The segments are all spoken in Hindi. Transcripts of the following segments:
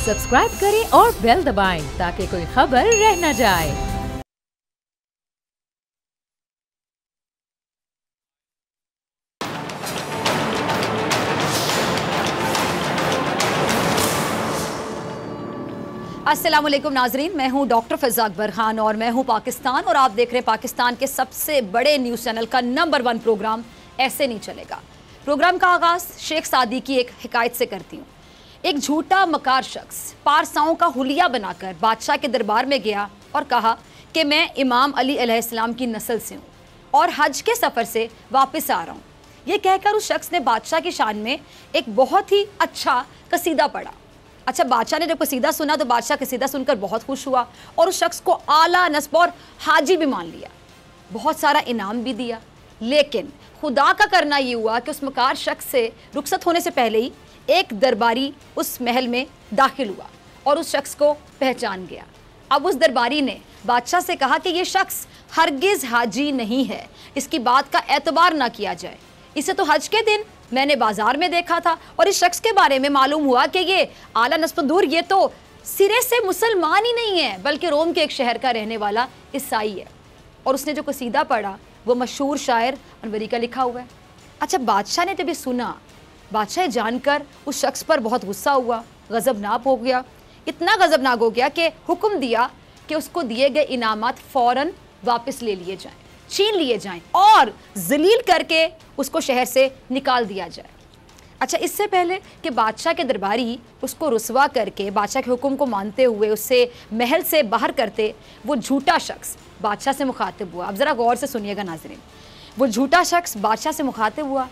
सब्सक्राइब करें और बेल दबाएं ताकि कोई खबर रह न जाए। अस्सलामुअलैकुम नाजरीन, मैं हूं डॉक्टर फ़िज़ा अकबर खान और मैं हूं पाकिस्तान और आप देख रहे हैं पाकिस्तान के सबसे बड़े न्यूज़ चैनल का नंबर 1 प्रोग्राम ऐसे नहीं चलेगा। प्रोग्राम का आगाज़ शेख सादी की एक हिकायत से करती हूँ। एक झूठा मकार शख्स पारसाओं का हुलिया बनाकर बादशाह के दरबार में गया और कहा कि मैं इमाम अली अलैहिस्सलाम की नस्ल से हूँ और हज के सफ़र से वापस आ रहा हूँ। ये कहकर उस शख्स ने बादशाह की शान में एक बहुत ही अच्छा कसीदा पढ़ा। अच्छा, बादशाह ने जब कसीदा सुना तो बादशाह कसीदा सुनकर बहुत खुश हुआ और उस शख्स को आला नस्ब और हाजी भी मान लिया, बहुत सारा इनाम भी दिया। लेकिन खुदा का करना ये हुआ कि उस मकार शख्स से रुखसत होने से पहले ही एक दरबारी उस महल में दाखिल हुआ और उस शख्स को पहचान गया। अब उस दरबारी ने बादशाह से कहा कि ये शख्स हरगिज़ हाजी नहीं है, इसकी बात का एतबार ना किया जाए। इसे तो हज के दिन मैंने बाजार में देखा था और इस शख्स के बारे में मालूम हुआ कि ये आला नस्ब दूर, ये तो सिरे से मुसलमान ही नहीं है बल्कि रोम के एक शहर का रहने वाला ईसाई है। और उसने जो कसीदा पढ़ा वो मशहूर शायर अनवरी का लिखा हुआ है। अच्छा, बादशाह ने जब ये सुना, बादशाह जानकर उस शख्स पर बहुत गुस्सा हुआ, गज़बनाक हो गया। इतना गज़बनाक हो गया कि हुक्म दिया कि उसको दिए गए इनामात फ़ौरन वापस ले लिए जाएँ, छीन लिए जाएं और जलील करके उसको शहर से निकाल दिया जाए। अच्छा, इससे पहले कि बादशाह के दरबारी उसको रुसवा करके बादशाह के हुक्म को मानते हुए उससे महल से बाहर करते, वो झूठा शख्स बादशाह से मुखातिब हुआ। अब ज़रा गौर से सुनिएगा नाज़रीन। वो झूठा शख्स बादशाह से मुखातिब हुआ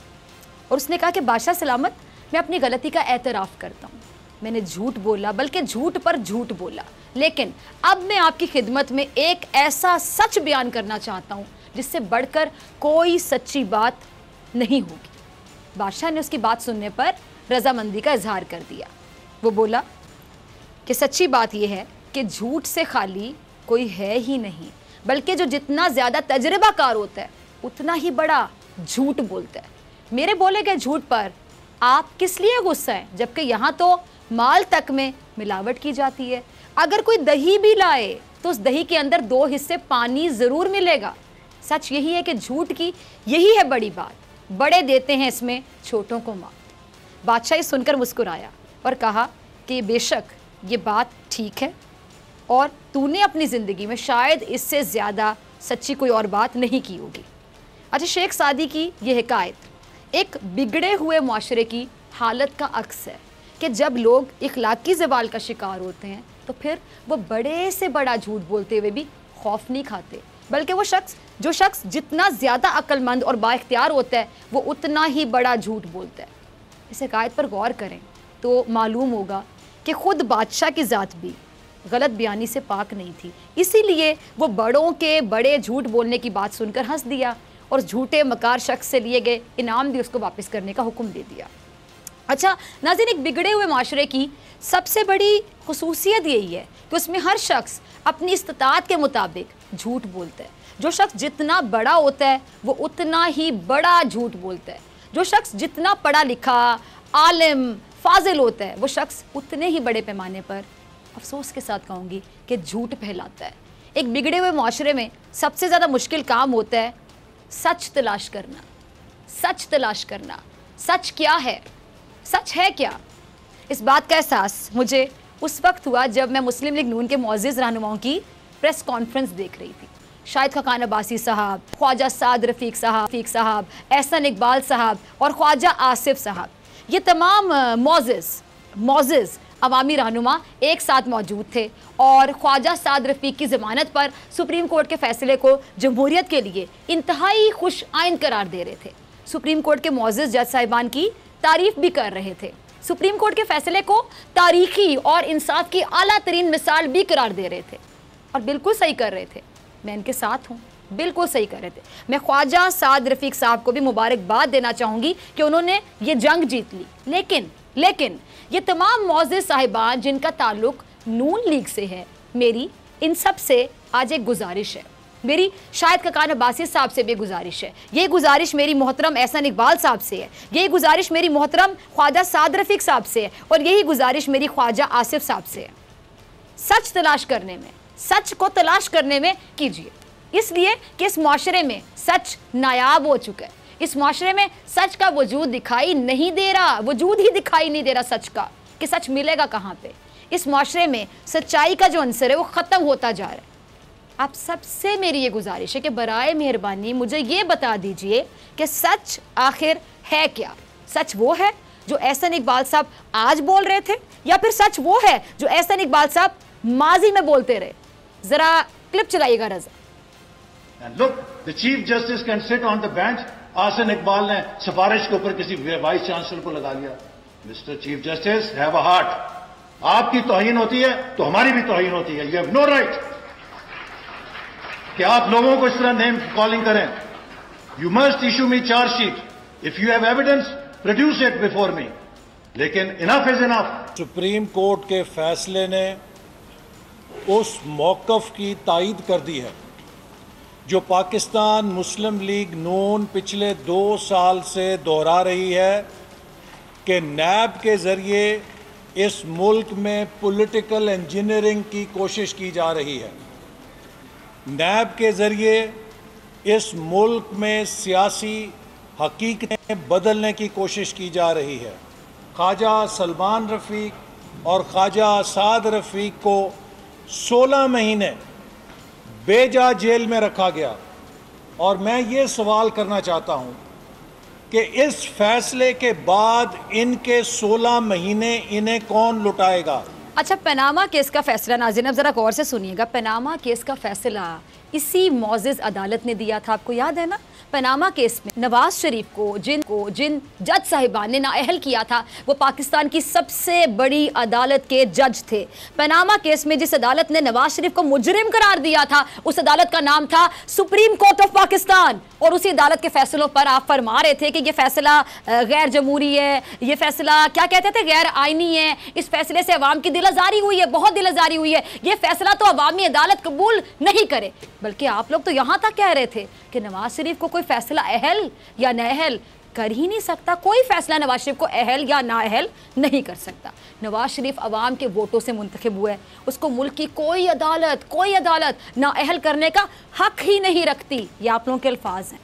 और उसने कहा कि बादशाह सलामत, मैं अपनी गलती का एतराफ़ करता हूँ, मैंने झूठ बोला, बल्कि झूठ पर झूठ बोला, लेकिन अब मैं आपकी खिदमत में एक ऐसा सच बयान करना चाहता हूँ जिससे बढ़कर कोई सच्ची बात नहीं होगी। बादशाह ने उसकी बात सुनने पर रजामंदी का इजहार कर दिया। वो बोला कि सच्ची बात यह है कि झूठ से खाली कोई है ही नहीं, बल्कि जो जितना ज़्यादा तजर्बाकार होता है उतना ही बड़ा झूठ बोलता है। मेरे बोले गए झूठ पर आप किस लिए गुस्सा हैं, जबकि यहाँ तो माल तक में मिलावट की जाती है। अगर कोई दही भी लाए तो उस दही के अंदर 2 हिस्से पानी ज़रूर मिलेगा। सच यही है कि झूठ की यही है बड़ी बात, बड़े देते हैं इसमें छोटों को मात। बादशाह सुनकर मुस्कुराया और कहा कि बेशक ये बात ठीक है और तूने अपनी ज़िंदगी में शायद इससे ज़्यादा सच्ची कोई और बात नहीं की होगी। अच्छा, शेख सादी की ये हिकायत एक बिगड़े हुए माशरे की हालत का अक्स है कि जब लोग इखलाकी ज़वाल का शिकार होते हैं तो फिर वो बड़े से बड़ा झूठ बोलते हुए भी खौफ नहीं खाते, बल्कि वो जो शख्स जितना ज़्यादा अक्लमंद और बाइख्तियार होता है वो उतना ही बड़ा झूठ बोलता है। इस हिकायत पर गौर करें तो मालूम होगा कि ख़ुद बादशाह की ज़ात भी गलत बयानी से पाक नहीं थी, इसीलिए वो बड़ों के बड़े झूठ बोलने की बात सुनकर हंस दिया और झूठे मकार शख्स से लिए गए इनाम भी उसको वापस करने का हुक्म दे दिया। अच्छा नाज़रीन, एक बिगड़े हुए माशरे की सबसे बड़ी खुसूसियत यही है कि उसमें हर शख्स अपनी इस्तात के मुताबिक झूठ बोलता है। जो शख्स जितना बड़ा होता है वो उतना ही बड़ा झूठ बोलता है। जो शख्स जितना पढ़ा लिखा, आलिम, फाजिल होता है वो शख्स उतने ही बड़े पैमाने पर, अफसोस के साथ कहूँगी, कि झूठ फैलाता है। एक बिगड़े हुए माशरे में सबसे ज़्यादा मुश्किल काम होता है सच तलाश करना। सच तलाश करना, सच क्या है, सच है क्या? इस बात का एहसास मुझे उस वक्त हुआ जब मैं मुस्लिम लीग नून के मुअज़्ज़िज़ रहनुमाओं की प्रेस कॉन्फ्रेंस देख रही थी। शाहिद खाकान अब्बासी साहब, ख्वाजा साद रफ़ीक साहब, एहसन इकबाल साहब और ख्वाजा आसिफ साहब, ये तमाम मुअज़्ज़िज़ अवामी रहनुमा एक साथ मौजूद थे और ख्वाजा साद रफ़ीक की ज़मानत पर सुप्रीम कोर्ट के फ़ैसले को जमहूरियत के लिए इंतहाई खुश आइंद करार दे रहे थे। सुप्रीम कोर्ट के मुअज़्ज़िज़ जज साहिबान की तारीफ़ भी कर रहे थे। सुप्रीम कोर्ट के फ़ैसले को तारीख़ी और इंसाफ की आला तरीन मिसाल भी करार दे रहे थे और बिल्कुल सही कर रहे थे। मैं इनके साथ हूँ, बिल्कुल सही कर रहे थे। मैं ख्वाजा साद रफ़ीक साहब को भी मुबारकबाद देना चाहूँगी कि उन्होंने ये जंग जीत ली। लेकिन ये तमाम मुअज़्ज़िज़ साहिबान जिनका ताल्लुक़ नून लीग से है, मेरी इन सब से आज एक गुजारिश है। मेरी शायद ककान अब्बासी साहब से भी गुजारिश है, ये गुजारिश मेरी मोहतरम एहसन इकबाल साहब से है, यही गुजारिश मेरी मोहतरम ख्वाजा साद रफीक साहब से है, और यही गुजारिश मेरी ख्वाजा आसिफ साहब से है। सच तलाश करने में, सच को तलाश करने में कीजिए, इसलिए कि इस माशरे में सच नायाब हो चुका है। इस माशरे में सच का वजूद दिखाई नहीं दे रहा, वजूद ही दिखाई नहीं दे रहा सच का, कि सच मिलेगा कहाँ पे। इस माशरे में सच्चाई का जो अंसर है वो ख़त्म होता जा रहा है। आप सबसे मेरी ये गुजारिश है कि बराए मेहरबानी मुझे ये बता दीजिए कि सच आखिर है क्या। सच वो है जो एहसन इकबाल साहब आज बोल रहे थे, या फिर सच वो है जो एहसन इकबाल साहब माजी में बोलते रहे? जरा क्लिप चलाइएगा Raza. And look, the Chief Justice can sit on the bench. आसन इकबाल ने सिफारिश के ऊपर किसी वाइस चांसलर को लगा लिया। Mister chief justice, have a heart. आपकी तौहीन होती है तो हमारी भी तौहीन होती है। यू हैव नो राइट कि आप लोगों को इस तरह नेम कॉलिंग करें। You must issue me chargesheet. If you have evidence, produce it before me. लेकिन enough is enough. Supreme court के फैसले ने उस मौक़िफ़ की तायीद कर दी है जो पाकिस्तान मुस्लिम लीग नून पिछले 2 साल से दोहरा रही है कि नैब के ज़रिए इस मुल्क में पॉलिटिकल इंजीनियरिंग की कोशिश की जा रही है। नैब के ज़रिए इस मुल्क में सियासी हकीकतें बदलने की कोशिश की जा रही है। ख्वाजा सलमान रफ़ीक और ख्वाजा साद रफ़ीक को 16 महीने बेजा जेल में रखा गया, और मैं ये सवाल करना चाहता हूँ कि इस फैसले के बाद इनके 16 महीने इन्हें कौन लुटाएगा? अच्छा, पनामा केस का फैसला नाज़रीन अब ज़रा गौर से सुनिएगा। पनामा केस का फैसला इसी मौजिज़ अदालत ने दिया था, आपको याद है ना? पनामा केस में नवाज शरीफ को जिन जज साहिबान ने नाअहल किया था वो पाकिस्तान की सबसे बड़ी अदालत के जज थे। पनामा केस में जिस अदालत ने नवाज शरीफ को मुजरिम करार दिया था उस अदालत का नाम था सुप्रीम कोर्ट ऑफ पाकिस्तान, और उसी अदालत के फैसलों पर आप फरमा रहे थे कि ये फैसला गैर जमहूरी है, ये फैसला क्या कहते थे, गैर आईनी है, इस फैसले से अवाम की दिल आज़ारी हुई है, बहुत दिल आज़ारी हुई है, ये फैसला तो अवामी अदालत कबूल नहीं करे। बल्कि आप लोग तो यहाँ तक कह रहे थे कि नवाज शरीफ को कोई फैसला अहल या नाअहल कर ही नहीं सकता, कोई फैसला नवाज शरीफ को अहल या नाअहल नहीं कर सकता। नवाज शरीफ अवाम के वोटों से मुंतखब हुए, उसको मुल्क की कोई अदालत नाअहल करने का हक ही नहीं रखती। ये आप लोगों के अल्फाज हैं।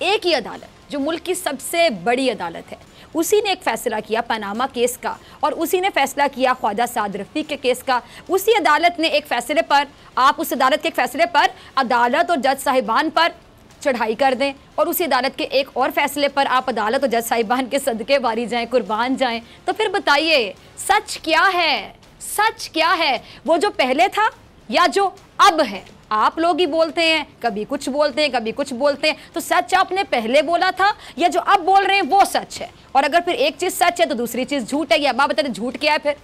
एक ही अदालत जो मुल्क की सबसे बड़ी अदालत है, उसी ने एक फैसला किया पनामा केस का, और उसी ने फैसला किया ख्वाजा साद रफ़ीक के केस का। उसी अदालत ने एक फैसले पर, आप उस अदालत के एक फैसले पर अदालत और जज साहिबान पर चढ़ाई कर दें, और उसी अदालत के एक और फैसले पर आप अदालत और जज साहिबान के सदके वारी जाएं, कुर्बान जाएं। तो फिर बताइए सच क्या है? सच क्या है? वो जो पहले था या जो अब है? आप लोग ही बोलते हैं, कभी कुछ बोलते हैं, कभी कुछ बोलते हैं। तो सच आपने पहले बोला था या जो अब बोल रहे हैं वो सच है? और अगर फिर एक चीज़ सच है तो दूसरी चीज़ झूठ है, या अब आप बताते झूठ क्या है? फिर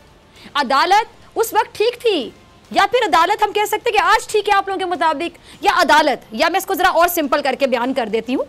अदालत उस वक्त ठीक थी, या फिर अदालत हम कह सकते हैं कि आज ठीक है आप लोगों के मुताबिक, या अदालत, या मैं इसको ज़रा और सिंपल करके बयान कर देती हूँ,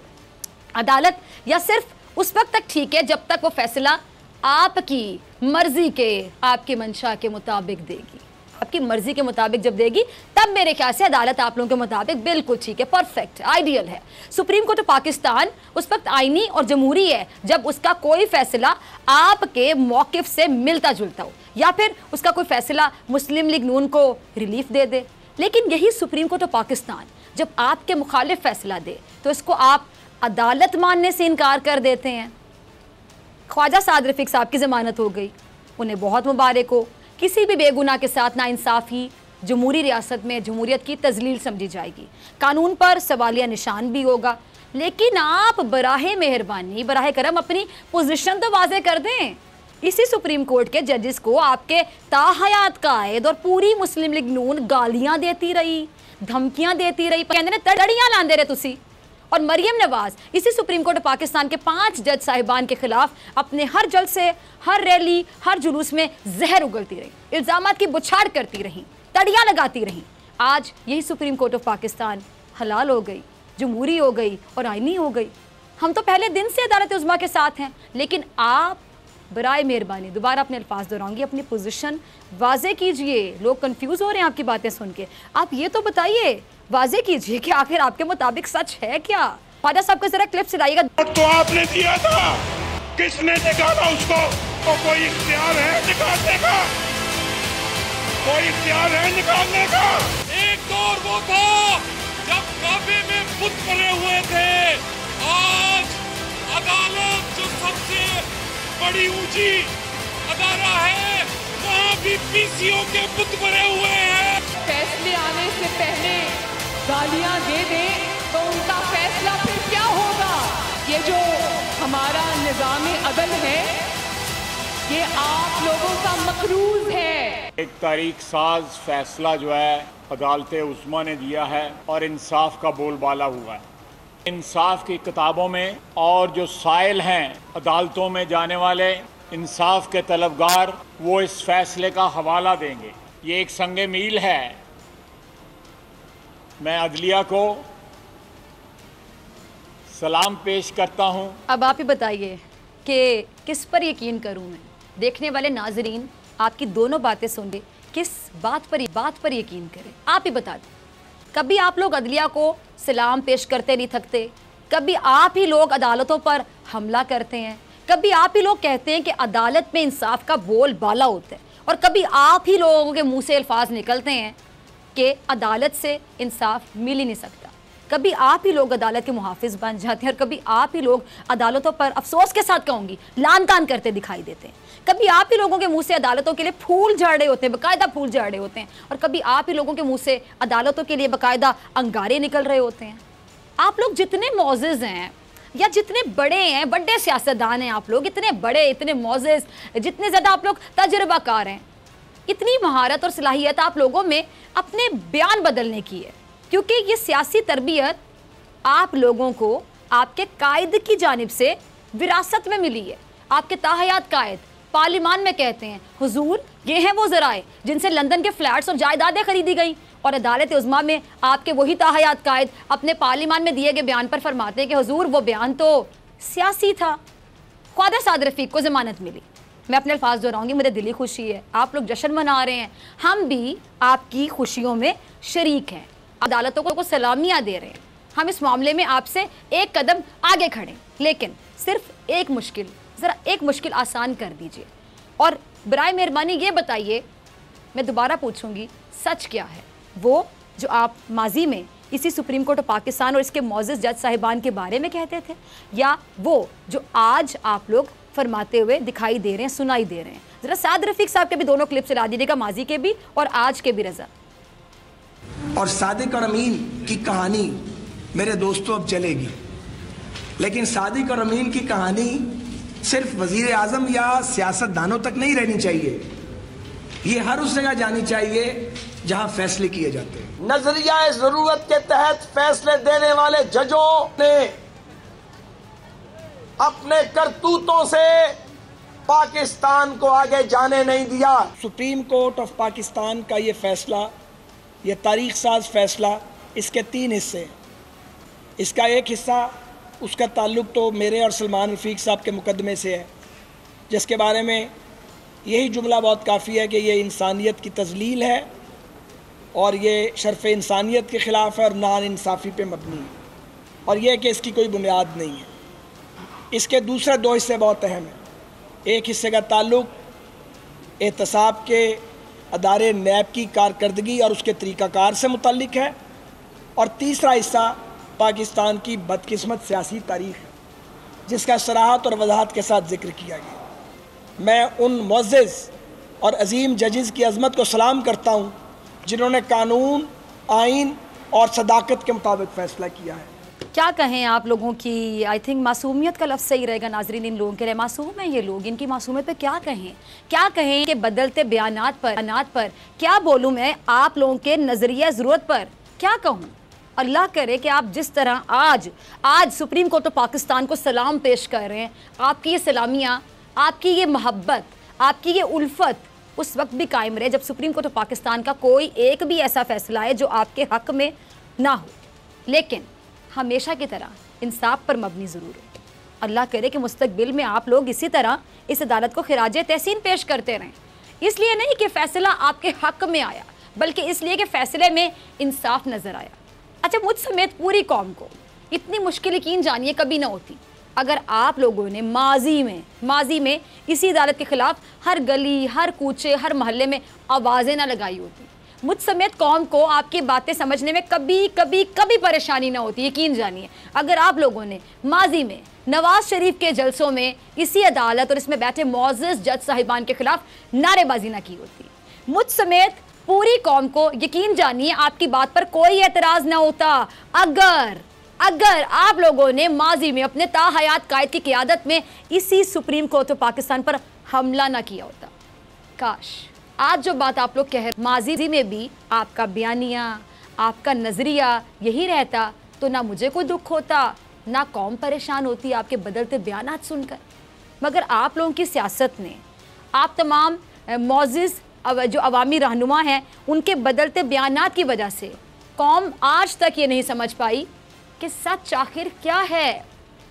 अदालत या सिर्फ उस वक्त तक ठीक है जब तक वो फैसला आपकी मर्जी के, आपकी मंशा के मुताबिक देगी। आपकी मर्जी के मुताबिक जब देगी तब मेरे ख्याल से अदालत आप लोगों के मुताबिक बिल्कुल ठीक है, परफेक्ट, आइडियल है। सुप्रीम कोर्ट ऑफ पाकिस्तान उस वक्त आईनी और जमहूरी है जब उसका कोई फैसला आपके मौक़िफ़ से मिलता जुलता हो, या फिर उसका कोई फैसला मुस्लिम लीग नून को रिलीफ दे दे। लेकिन यही सुप्रीम कोर्ट ऑफ पाकिस्तान जब आपके मुखालिफ फैसला दे तो इसको आप अदालत मानने से इनकार कर देते हैं। ख्वाजा साद रफ़ीक साहब की ज़मानत हो गई, उन्हें बहुत मुबारक हो। किसी भी बेगुनाह के साथ नाइंसाफ़ी जमहूरी रियासत में जमहूरियत की तज़लील समझी जाएगी, कानून पर सवालिया निशान भी होगा। लेकिन आप बराहे मेहरबानी, बराहे करम अपनी पोजीशन तो वाज़े कर दें। इसी सुप्रीम कोर्ट के जजेस को आपके ताहयात कायद और पूरी मुस्लिम लीग नून गालियाँ देती रही, धमकियाँ देती रही, कहते ने तड़ियाँ लांदे रहे तुसी। और मरियम नवाज इसी सुप्रीम कोर्ट पाकिस्तान के 5 जज साहिबान के खिलाफ अपने हर जलसे, हर रैली, हर जुलूस में जहर उगलती रही, इल्ज़ामात की बुछाड़ करती रहीं, तड़ियाँ लगाती रहीं। आज यही सुप्रीम कोर्ट ऑफ पाकिस्तान हलाल हो गई, जमहूरी हो गई और आईनी हो गई। हम तो पहले दिन से अदालत उज़्मा के साथ हैं, लेकिन आप बराए मेहरबानी दोबारा अपने अल्फाज दोहराऊंगी, अपनी पोजीशन वाजे कीजिए, लोग कंफ्यूज हो रहे हैं आपकी बातें सुन के। आप ये तो बताइए, वाजे कीजिए कि आखिर आपके मुताबिक सच है क्या। ख्वाजा साहब को जरा क्लिप सुनाइएगा। तो आपने दिया था, किसने निकाला उसको? तो कोई इख्तियार है निकालने का? कोई इख्तियार है निकालने का? एक दौर वो था जब काबे में बुत पड़े हुए थे, आज अदालत जो सबसे बड़ी ऊंची अदारा है, वहाँ भी पीसीओ के बुत पड़े हुए हैं। फैसले आने से पहले गालियां दे दें तो उनका फैसला फिर क्या होगा। ये जो हमारा निज़ाम अदल है, ये आप लोगों का मकरूज है। एक तारीख साज फैसला जो है अदालत उस्मा ने दिया है और इंसाफ का बोलबाला हुआ है। इंसाफ की किताबों में और जो साइल हैं अदालतों में जाने वाले इंसाफ के तलबगार, वो इस फैसले का हवाला देंगे। ये एक संगे मील है। मैं अदलिया को सलाम पेश करता हूँ। अब आप ही बताइए कि किस पर यकीन करूँ मैं। देखने वाले नाजरीन आपकी दोनों बातें सुन ले, किस बात पर यकीन करें, आप ही बता दें। कभी आप लोग अदलिया को सलाम पेश करते नहीं थकते, कभी आप ही लोग अदालतों पर हमला करते हैं, कभी आप ही लोग कहते हैं कि अदालत में इंसाफ का बोल बाला होता है, और कभी आप ही लोगों के मुंह से अल्फाज निकलते हैं कि अदालत से इंसाफ मिल ही नहीं सकता। कभी आप ही लोग अदालत के मुहाफिज बन जाते हैं और कभी आप ही लोग अदालतों पर अफसोस के साथ कहूँगी लान तान करते दिखाई देते हैं। कभी आप ही लोगों के मुंह से अदालतों के लिए फूल झड़ रहे होते हैं, बाकायदा फूल झड़ रहे होते हैं, और कभी आप ही लोगों के मुंह से अदालतों के लिए बाकायदा अंगारे निकल रहे होते हैं। आप लोग जितने मौजिज़ हैं या जितने बड़े हैं, बड़े सियासतदान हैं, आप लोग इतने बड़े, इतने मौजिज़, जितने ज़्यादा आप लोग तजुर्बाकार हैं, इतनी महारत और सलाहियत आप लोगों में अपने बयान बदलने की है, क्योंकि ये सियासी तरबियत आप लोगों को आपके कायद की जानिब से विरासत में मिली है। आपके ताहयात कायद पार्लिमान में कहते हैं, हुजूर ये हैं वो ज़राए जिनसे लंदन के फ्लैट्स और जायदादें खरीदी गई, और अदालत उज़्मा में आपके वही ताहयात कायद अपने पार्लिमान में दिए गए बयान पर फरमाते हैं कि हुजूर वो बयान तो सियासी था। ख्वाजा साद रफ़ीक को ज़मानत मिली। मैं अपने अल्फाज दोहराऊंगी, मुझे दिली खुशी है, आप लोग जश्न मना रहे हैं, हम भी आपकी खुशियों में शरीक हैं, अदालतों को सलामियाँ दे रहे हैं। हम इस मामले में आपसे एक कदम आगे खड़े, लेकिन सिर्फ एक मुश्किल, ज़रा एक मुश्किल आसान कर दीजिए, और बराए मेहरबानी ये बताइए, मैं दोबारा पूछूंगी, सच क्या है वो जो आप माजी में इसी सुप्रीम कोर्ट ऑफ पाकिस्तान और इसके मौजूद जज साहिबान के बारे में कहते थे, या वो जो आज आप लोग फरमाते हुए दिखाई दे रहे हैं, सुनाई दे रहे हैं। ज़रा साद रफ़ीक साहब के भी दोनों क्लिप चला दीजिएगा, माजी के भी और आज के भी। रज़ा और सादिक और अमीन की कहानी मेरे दोस्तों अब चलेगी, लेकिन सादिक और अमीन की कहानी सिर्फ वजीर आजम या सियासतदानों तक नहीं रहनी चाहिए, ये हर उस जगह जानी चाहिए जहां फैसले किए जाते हैं। नजरिया जरूरत के तहत फैसले देने वाले जजों ने अपने करतूतों से पाकिस्तान को आगे जाने नहीं दिया। सुप्रीम कोर्ट ऑफ पाकिस्तान का ये फैसला, ये तारीख साज फैसला, इसके 3 हिस्से हैं। इसका एक हिस्सा, उसका ताल्लुक़ तो मेरे और सलमान रफ़ीक साहब के मुकदमे से है, जिसके बारे में यही जुमला बहुत काफ़ी है कि ये इंसानियत की तज़लील है और ये शर्फ़ इंसानियत के ख़िलाफ़ है और नान इंसाफ़ी पे मबनी है, और यह कि इसकी कोई बुनियाद नहीं है। इसके दूसरे 2 हिस्से बहुत अहम हैं। एक हिस्से का ताल्लुक़ एहतसाब के अदारे नैब की कारकर्दगी और उसके तरीक़ाकार से मुतल्लिक़ है, और तीसरा हिस्सा पाकिस्तान की बदकिस्मत सियासी तारीख़ है, जिसका सराहत और वजाहत के साथ ज़िक्र किया गया। मैं उन मुअज़्ज़िज़ और अजीम जजेस की अज़मत को सलाम करता हूँ जिन्होंने कानून, आइन और सदाकत के मुताबिक फ़ैसला किया है। क्या कहें आप लोगों की, आई थिंक मासूमियत का लफ्ज़ सही रहेगा नाजरीन, इन लोगों के लिए मासूम हैं ये लोग, इनकी मासूमियत पे क्या कहें कि बदलते बयानात पर क्या बोलूँ मैं, आप लोगों के नज़रिया ज़रूरत पर क्या कहूँ। अल्लाह करे कि आप जिस तरह आज सुप्रीम कोर्ट ऑफ पाकिस्तान को सलाम पेश कर रहे हैं, आपकी ये सलामियाँ, आपकी ये मोहब्बत, आपकी ये उल्फत उस वक्त भी कायम रहे जब सुप्रीम कोर्ट ऑफ पाकिस्तान का कोई एक भी ऐसा फैसला है जो आपके हक़ में ना हो, लेकिन हमेशा की तरह इंसाफ पर मबनी ज़रूर हो। अल्लाह करे कि मुस्तकबिल में आप लोग इसी तरह इस अदालत को खिराज तहसीन पेश करते रहें, इसलिए नहीं कि फ़ैसला आपके हक़ में आया, बल्कि इसलिए कि फ़ैसले में इंसाफ नज़र आया। अच्छा, मुझ समेत पूरी कौम को इतनी मुश्किल यकीन जानिए कभी ना होती अगर आप लोगों ने माजी में इसी अदालत के ख़िलाफ़ हर गली, हर कूचे, हर मोहल्ले में आवाज़ें ना लगाई होती। मुझ समेत कौम को आपकी बातें समझने में कभी परेशानी ना होती। यकीन जानिए अगर आप लोगों ने माजी में नवाज शरीफ के जलसों में इसी अदालत और इसमें बैठे मौजूद जज साहिबान के खिलाफ नारेबाजी ना की होती। मुझ समेत पूरी कौम को यकीन जानिए आपकी बात पर कोई एतराज़ ना होता अगर आप लोगों ने माजी में अपने ताहयात कायद की क़ियादत में इसी सुप्रीम कोर्ट ऑफ पाकिस्तान पर हमला ना किया होता। काश आज जो बात आप लोग कह रहे, माजी में भी आपका बयानिया, आपका नज़रिया यही रहता तो ना मुझे कोई दुख होता, ना कौम परेशान होती आपके बदलते बयानात सुनकर। मगर आप लोगों की सियासत ने, आप तमाम मौजिज़ जो अवामी रहनुमा हैं, उनके बदलते बयानात की वजह से कौम आज तक ये नहीं समझ पाई कि सच आखिर क्या है,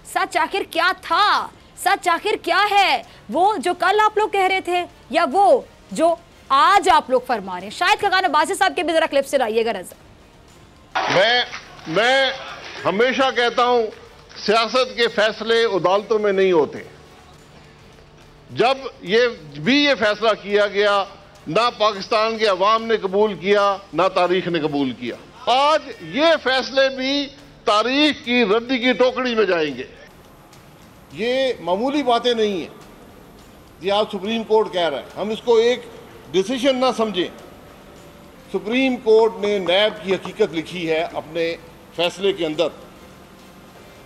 सच आखिर क्या था, सच आखिर क्या है। वो जो कल आप लोग कह रहे थे या वो जो आज आप लोग फरमा रहे हैं। शाहिद खाकान अब्बासी साहब के भी जरा क्लिप से लाइएगा रज़ा। मैं हमेशा कहता हूं सियासत के फैसले अदालतों में नहीं होते। जब ये फैसला किया गया, ना पाकिस्तान के अवाम ने कबूल किया, ना तारीख ने कबूल किया। आज ये फैसले भी तारीख की रद्दी की टोकरी में जाएंगे। ये मामूली बातें नहीं है ये आज सुप्रीम कोर्ट कह रहा है। हम इसको एक डिसीजन ना समझें। सुप्रीम कोर्ट ने नैब की हकीकत लिखी है अपने फैसले के अंदर।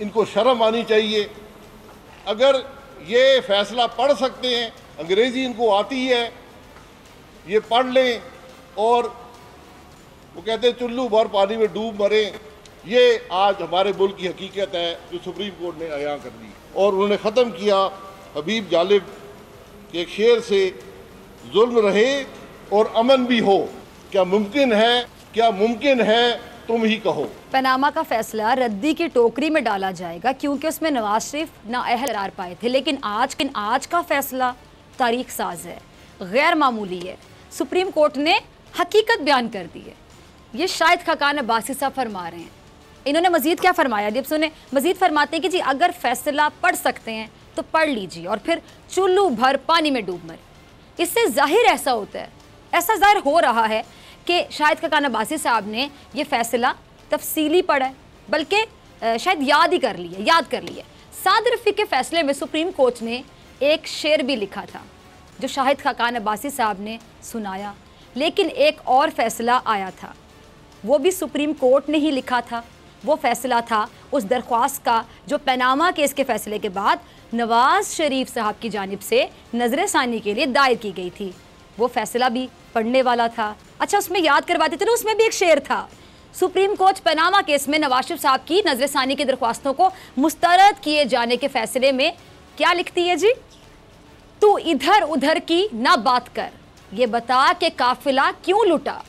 इनको शर्म आनी चाहिए। अगर ये फैसला पढ़ सकते हैं, अंग्रेजी इनको आती है, ये पढ़ लें और वो कहते हैं चुल्लू भर पानी में डूब मरे। ये आज हमारे मुल्क की हकीकत है जो सुप्रीम कोर्ट ने अयां कर दी। और उन्होंने ख़त्म किया हबीब जालिब के एक शेर से, जुल्म रहे और अमन भी हो, क्या मुमकिन है तुम ही कहो। पनामा का फैसला रद्दी की टोकरी में डाला जाएगा क्योंकि उसमें नवाज शरीफ नाअहल करार पाए थे। लेकिन आज का फैसला तारीख साज है, गैर मामूली है। सुप्रीम कोर्ट ने हकीकत बयान कर दी है। ये शाहिद खाकान अब्बासी साहब फरमा रहे हैं। इन्होंने मजीद क्या फरमाया, जब सुने मजीद फरमाते हैं कि जी अगर फैसला पढ़ सकते हैं तो पढ़ लीजिए और फिर चुल्लू भर पानी में डूब मरे। इससे जाहिर ऐसा होता है, ऐसा जाहिर हो रहा है कि शाहिद खाकान अब्बासी साहब ने ये फैसला तफसीली पढ़ा है, बल्कि शायद याद कर लिया। साद रफ़ीक के फैसले में सुप्रीम कोर्ट ने एक शेर भी लिखा था जो शाहिद खाकान अब्बासी साहब ने सुनाया। लेकिन एक और फैसला आया था, वो भी सुप्रीम कोर्ट ने ही लिखा था। वो फैसला था उस दरख्वास्त का जो पनामा केस के फैसले के बाद नवाज शरीफ साहब की जानिब से नजर सानी के लिए दायर की गई थी। वो फैसला भी पढ़ने वाला था। अच्छा, उसमें याद करवाते थे ना, उसमें भी एक शेर था। सुप्रीम कोर्ट पनामा केस में नवाज शरीफ साहब की नजर सानी की दरख्वास्तों को मुस्तरद किए जाने के फैसले में क्या लिखती है जी, तू इधर उधर की ना बात कर, ये बता के काफिला क्यों लुटा,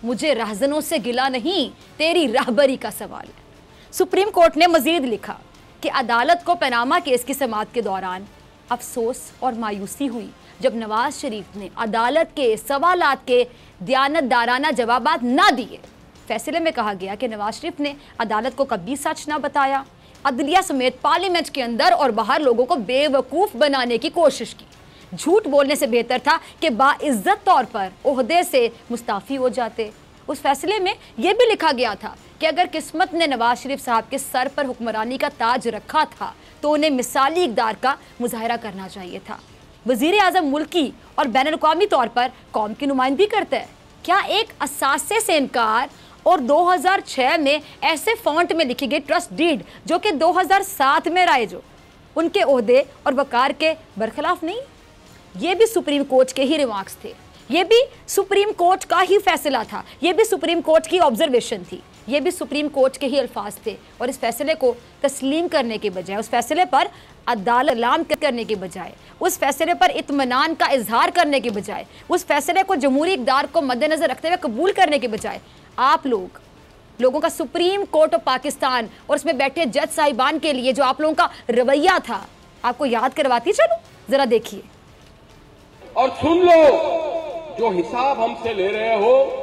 मुझे रहजनों से गिला नहीं, तेरी रहबरी का सवाल है। सुप्रीम कोर्ट ने मजीद लिखा कि अदालत को पनामा केस की समाअत के दौरान अफसोस और मायूसी हुई जब नवाज शरीफ ने अदालत के सवालात के दयानतदाराना जवाबात ना दिए। फैसले में कहा गया कि नवाज शरीफ ने अदालत को कभी सच ना बताया, अदलिया समेत पार्लियामेंट के अंदर और बाहर लोगों को बेवकूफ़ बनाने की कोशिश की। झूठ बोलने से बेहतर था कि बाइज्जत तौर पर ओहदे से मुस्ताफ़ी हो जाते। उस फैसले में यह भी लिखा गया था कि अगर किस्मत ने नवाज शरीफ साहब के सर पर हुक्मरानी का ताज रखा था तो उन्हें मिसाली इक़दार का मुजाहरा करना चाहिए था। वज़ीर आज़म मुल्की और बैनुल-अक़वामी तौर पर कौम की नुमाइंदगी करता है। क्या एक असासे से इनकार और 2006 में ऐसे फॉन्ट में लिखी गई ट्रस्ट डीड जो कि 2007 में राइज हो, उनके ओहदे और वकार के बरखिलाफ नहीं? ये भी सुप्रीम कोर्ट के ही रिमार्क्स थे, ये भी सुप्रीम कोर्ट का ही फैसला था, ये भी सुप्रीम कोर्ट की ऑब्जर्वेशन थी, ये भी सुप्रीम कोर्ट के ही अल्फाज थे। और इस फैसले को तस्लीम करने के बजाय, उस फैसले पर अदालत लाम करने के बजाय, उस फैसले पर इत्मीनान का इजहार करने के बजाय, उस फैसले को जमहूरी इक़दार को मद्देनज़र रखते हुए कबूल करने के बजाय आप लोग लोगों का सुप्रीम कोर्ट ऑफ पाकिस्तान और उसमें बैठे जज साहिबान के लिए जो आप लोगों का रवैया था, आपको याद करवाती चलूं, जरा देखिए। और सुन लो, जो हिसाब हमसे ले रहे हो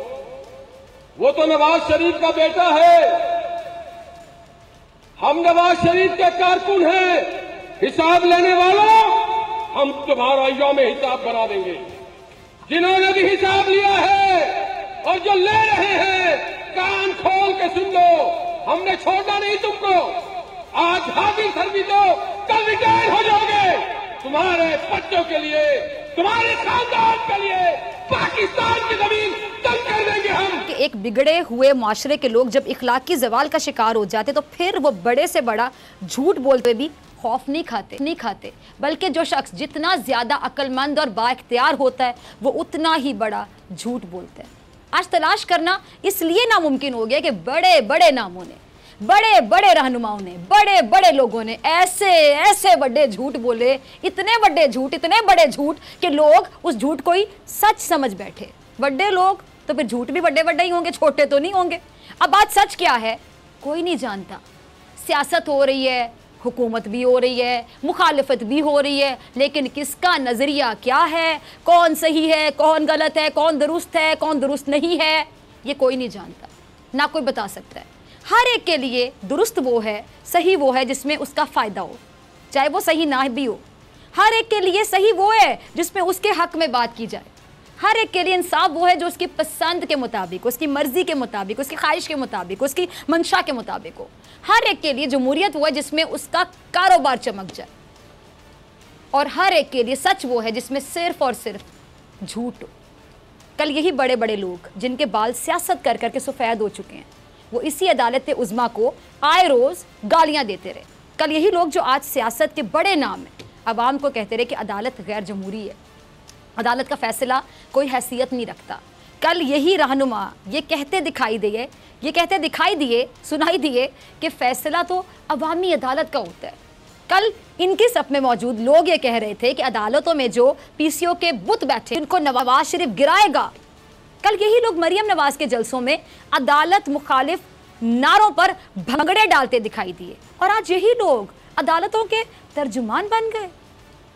वो तो नवाज शरीफ का बेटा है। हम नवाज शरीफ के कारकुन हैं। हिसाब लेने वालों, हम तुम्हारा यौम हिसाब बना देंगे। जिन्होंने भी हिसाब लिया है और जो ले रहे हैं, कान खोल के सुन लो, हमने छोड़ना नहीं तुमको। आज हाजिर सर्विस दो, कल रिटायर हो जाओगे। तुम्हारे बच्चों के लिए, तुम्हारे खानदान के लिए पाकिस्तान की जमीन तंग कर देंगे हम। कि एक बिगड़े हुए माशरे के लोग जब इखलाक की जवाल का शिकार हो जाते तो फिर वो बड़े से बड़ा झूठ बोलते भी खौफ नहीं खाते, बल्कि जो शख्स जितना ज्यादा अक्लमंद और बाइख्तियार होता है वो उतना ही बड़ा झूठ बोलता है। आज तलाश करना इसलिए नामुमकिन हो गया कि बड़े बड़े नामों ने, बड़े बड़े रहनुमाओं ने, बड़े बड़े लोगों ने ऐसे ऐसे बड़े झूठ बोले, इतने बड़े झूठ, इतने बड़े झूठ कि लोग उस झूठ को ही सच समझ बैठे। बड़े लोग तो फिर झूठ भी बड़े बड़े ही होंगे, छोटे तो नहीं होंगे। अब बात सच क्या है कोई नहीं जानता। सियासत हो रही है, हुकूमत भी हो रही है, मुखालिफत भी हो रही है, लेकिन किसका नज़रिया क्या है, कौन सही है, कौन गलत है, कौन दुरुस्त नहीं है, ये कोई नहीं जानता, ना कोई बता सकता है। हर एक के लिए दुरुस्त वो है, सही वो है जिसमें उसका फ़ायदा हो, चाहे वो सही ना भी हो। हर एक के लिए सही वो है जिसमें उसके हक में बात की जाए। हर एक के लिए इंसाफ वो है जो उसकी पसंद के मुताबिक, उसकी मर्जी के मुताबिक, उसकी ख्वाहिश के मुताबिक, उसकी मंशा के मुताबिक हो। हर एक के लिए जमहूरियत वो है जिसमें उसका कारोबार चमक जाए, और हर एक के लिए सच वो है जिसमें सिर्फ और सिर्फ झूठ हो। कल यही बड़े बड़े लोग जिनके बाल सियासत कर करके सफ़ेद हो चुके हैं, वो इसी अदालत उज़्मा को आए रोज़ गालियाँ देते रहे। कल यही लोग जो आज सियासत के बड़े नाम में अवाम को कहते रहे कि अदालत गैर जमहूरी है, अदालत का फैसला कोई हैसियत नहीं रखता। कल यही रहनुमा ये कहते दिखाई दिए सुनाई दिए कि फ़ैसला तो अवामी अदालत का होता है। कल इनके सफ में मौजूद लोग ये कह रहे थे कि अदालतों में जो पीसीओ के बुत बैठे उनको नवाज शरीफ गिराएगा। कल यही लोग मरियम नवाज के जलसों में अदालत मुखालिफ नारों पर भंगड़े डालते दिखाई दिए, और आज यही लोग अदालतों के तर्जुमान बन गए।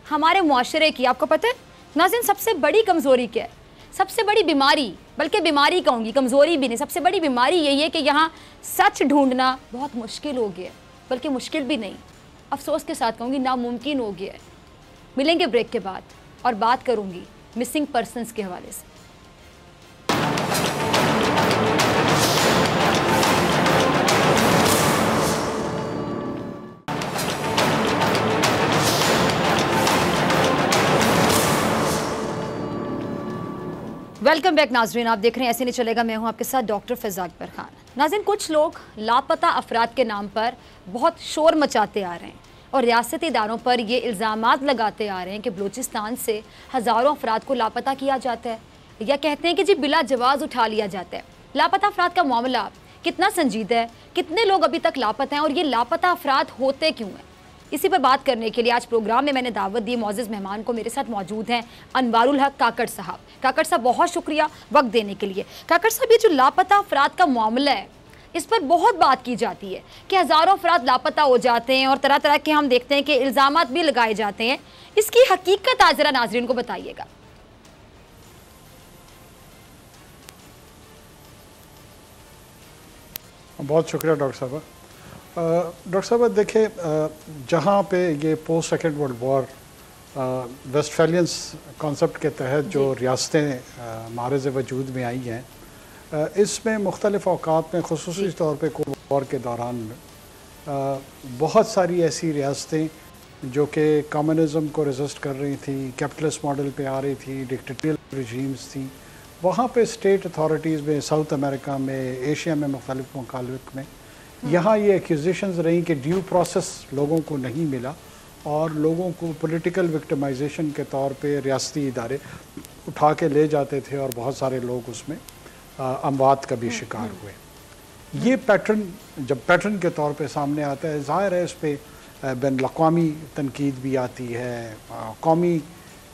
हमारे मुआशरे की आपको पता है नाज़रीन सबसे बड़ी कमज़ोरी क्या है, सबसे बड़ी बीमारी, बल्कि बीमारी कहूँगी, कमज़ोरी भी नहीं, सबसे बड़ी बीमारी यही है कि यहाँ सच ढूंढना बहुत मुश्किल हो गया, बल्कि मुश्किल भी नहीं, अफसोस के साथ कहूँगी नामुमकिन हो गया है। मिलेंगे ब्रेक के बाद और बात करूँगी मिसिंग पर्सनस के हवाले से। वेलकम बैक नाजरीन, आप देख रहे हैं ऐसे नहीं चलेगा, मैं हूं आपके साथ डॉक्टर फ़िज़ा अकबर खान। नाज़रीन, कुछ लोग लापता अफराद के नाम पर बहुत शोर मचाते आ रहे हैं और रियासती इदारों पर ये इल्ज़ामात लगाते आ रहे हैं कि बलूचिस्तान से हज़ारों अफराद को लापता किया जाता है, या कहते हैं कि जी बिला जवाज़ उठा लिया जाता है। लापता अफराद का मामला कितना संजीदा है, कितने लोग अभी तक लापता हैं और ये लापता अफराद होते क्यों हैं, इसी पर बात करने के लिए आज प्रोग्राम में मैंने दावत दी मोअज़्ज़िज़ मेहमान को। मेरे साथ मौजूद हैं अनवारुल हक काकड़ साहब। काकड़ साहब बहुत शुक्रिया वक्त देने के लिए। काकड़ साहब, ये जो लापता अफराद का मामला है इस पर बहुत बात की जाती है कि हज़ारों अफराद लापता हो जाते हैं और तरह तरह के हम देखते हैं कि इल्ज़ामात भी लगाए जाते हैं। इसकी हकीकत आज ज़रा नाज़रीन को बताइएगा। बहुत शुक्रिया डॉक्टर साहब। डॉक्टर साहब देखिए, जहाँ पे ये post second world war Westphalian's concept के तहत जो रियासतें मारज़ वजूद में आई हैं, इसमें मुख्तलिफ़ औक़ात में ख़ुसूसी तौर पे कोल्ड वॉर के दौरान बहुत सारी ऐसी रियासतें जो कि कम्युनिज़म को रेजिस्ट कर रही थी, कैपिटलिस्ट मॉडल पे आ रही थी, डिक्टेटोरियल रिजीम्स थी, वहाँ पे स्टेट अथॉरिटीज़ में, साउथ अमेरिका में, एशिया में, मुख्तलिफ़ ममालिक में यहाँ ये एक्यूजेशंस रही कि ड्यू प्रोसेस लोगों को नहीं मिला और लोगों को पॉलिटिकल विक्टिमाइजेशन के तौर पे रियासती इदारे उठा के ले जाते थे और बहुत सारे लोग उसमें अमवात का भी शिकार हुए। ये पैटर्न जब पैटर्न के तौर पे सामने आता है, ज़ाहिर है इस पर बैन अक़वामी तनकीद भी आती है, कौमी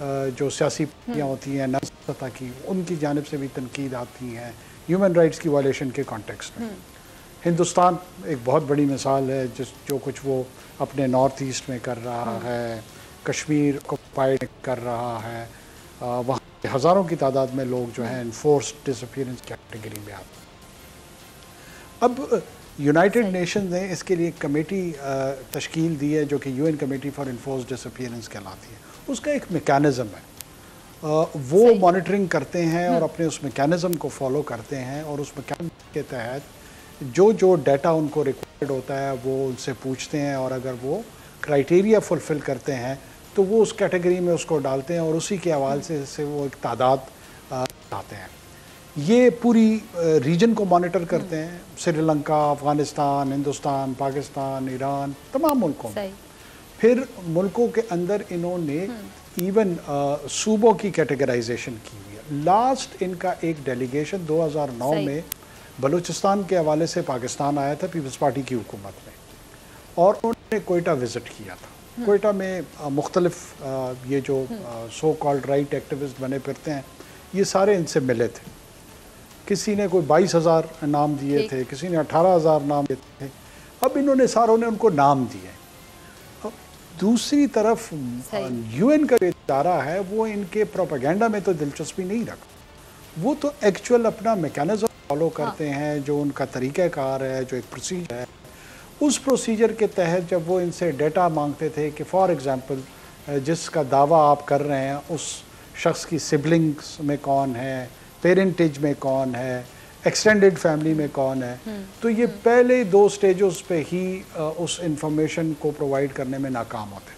जो सियासी पार्टियाँ होती हैं नस्ल सतह की, उनकी जानिब से भी तनकीद आती हैं ह्यूमन राइट्स की वायलेशन के कॉन्टेक्स्ट में। हिंदुस्तान एक बहुत बड़ी मिसाल है जो कुछ वो अपने नॉर्थ ईस्ट में कर रहा है, कश्मीर को ऑक्युपाइड कर रहा है, वहाँ हज़ारों की तादाद में लोग जो हैं इन्फोर्स्ड डिसअपीयरेंस कैटेगरी में आते हैं। अब यूनाइटेड नेशंस ने इसके लिए एक कमेटी तश्कील दी है जो कि UN committee for enforced disappearance कहलाती है। उसका एक मेकैनिज़म है, वो मॉनिटरिंग करते हैं और अपने उस मेकैनिज़म को फॉलो करते हैं, और उस मेकैनिज़म के तहत जो डाटा उनको रिक्वायर्ड होता है वो उनसे पूछते हैं, और अगर वो क्राइटेरिया फुलफ़िल करते हैं तो वो उस कैटेगरी में उसको डालते हैं, और उसी के हवाले से वो एक तादाद आते हैं। ये पूरी रीजन को मॉनिटर करते हैं, श्रीलंका, अफ़गानिस्तान, हिंदुस्तान, पाकिस्तान, ईरान, तमाम मुल्कों में। फिर मुल्कों के अंदर इन्होंने इवन सूबों की कैटेगराइजेशन की हुई है। लास्ट इनका एक डेलीगेशन 2009 में बलूचिस्तान के हवाले से पाकिस्तान आया था पीपल्स पार्टी की हुकूमत में, और उन्होंने कोयटा विज़िट किया था। कोयटा में मुख्तलिफ ये जो सो कॉल्ड राइट एक्टिविस्ट बने फिरते हैं, ये सारे इनसे मिले थे। किसी ने कोई 22,000 नाम दिए थे, किसी ने 18,000 नाम दिए थे। अब इन्होंने सारों ने उनको नाम दिए। अब दूसरी तरफ यूएन का इदारा है, वो इनके प्रोपेगेंडा में तो दिलचस्पी नहीं रखता, वो तो एक्चुअल अपना मैकेनिज्म फॉलो करते हैं, जो उनका तरीक़ाकार है, जो एक प्रोसीजर है। उस प्रोसीजर के तहत जब वो इनसे डेटा मांगते थे कि फॉर एग्ज़ाम्पल जिसका दावा आप कर रहे हैं उस शख्स की सिबलिंग्स में कौन है, पेरेंटेज में कौन है, एक्सटेंडेड फैमिली में कौन है, तो ये पहले 2 स्टेजों पे ही उस इंफॉर्मेशन को प्रोवाइड करने में नाकाम होते,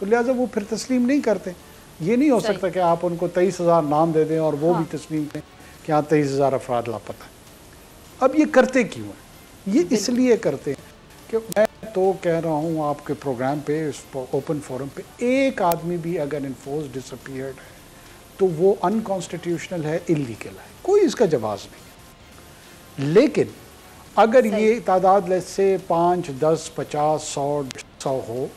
तो लिहाजा वो फिर तस्लीम नहीं करते। ये नहीं हो सकता कि आप उनको 23,000 नाम दे दें और वो भी तस्लीम करें कि हाँ 23,000 अफराद लापता है। अब ये करते क्यों हैं? ये इसलिए करते हैं कि मैं तो कह रहा हूँ आपके प्रोग्राम पे, इस ओपन फोरम पे, एक आदमी भी अगर इन्फोर्स्ड डिसअपीयर्ड है तो वो अनकॉन्स्टिट्यूशनल है, इलीगल है, कोई इसका जवाब नहीं है। लेकिन अगर ये तादाद लेट से 5, 10, 50, 100 हो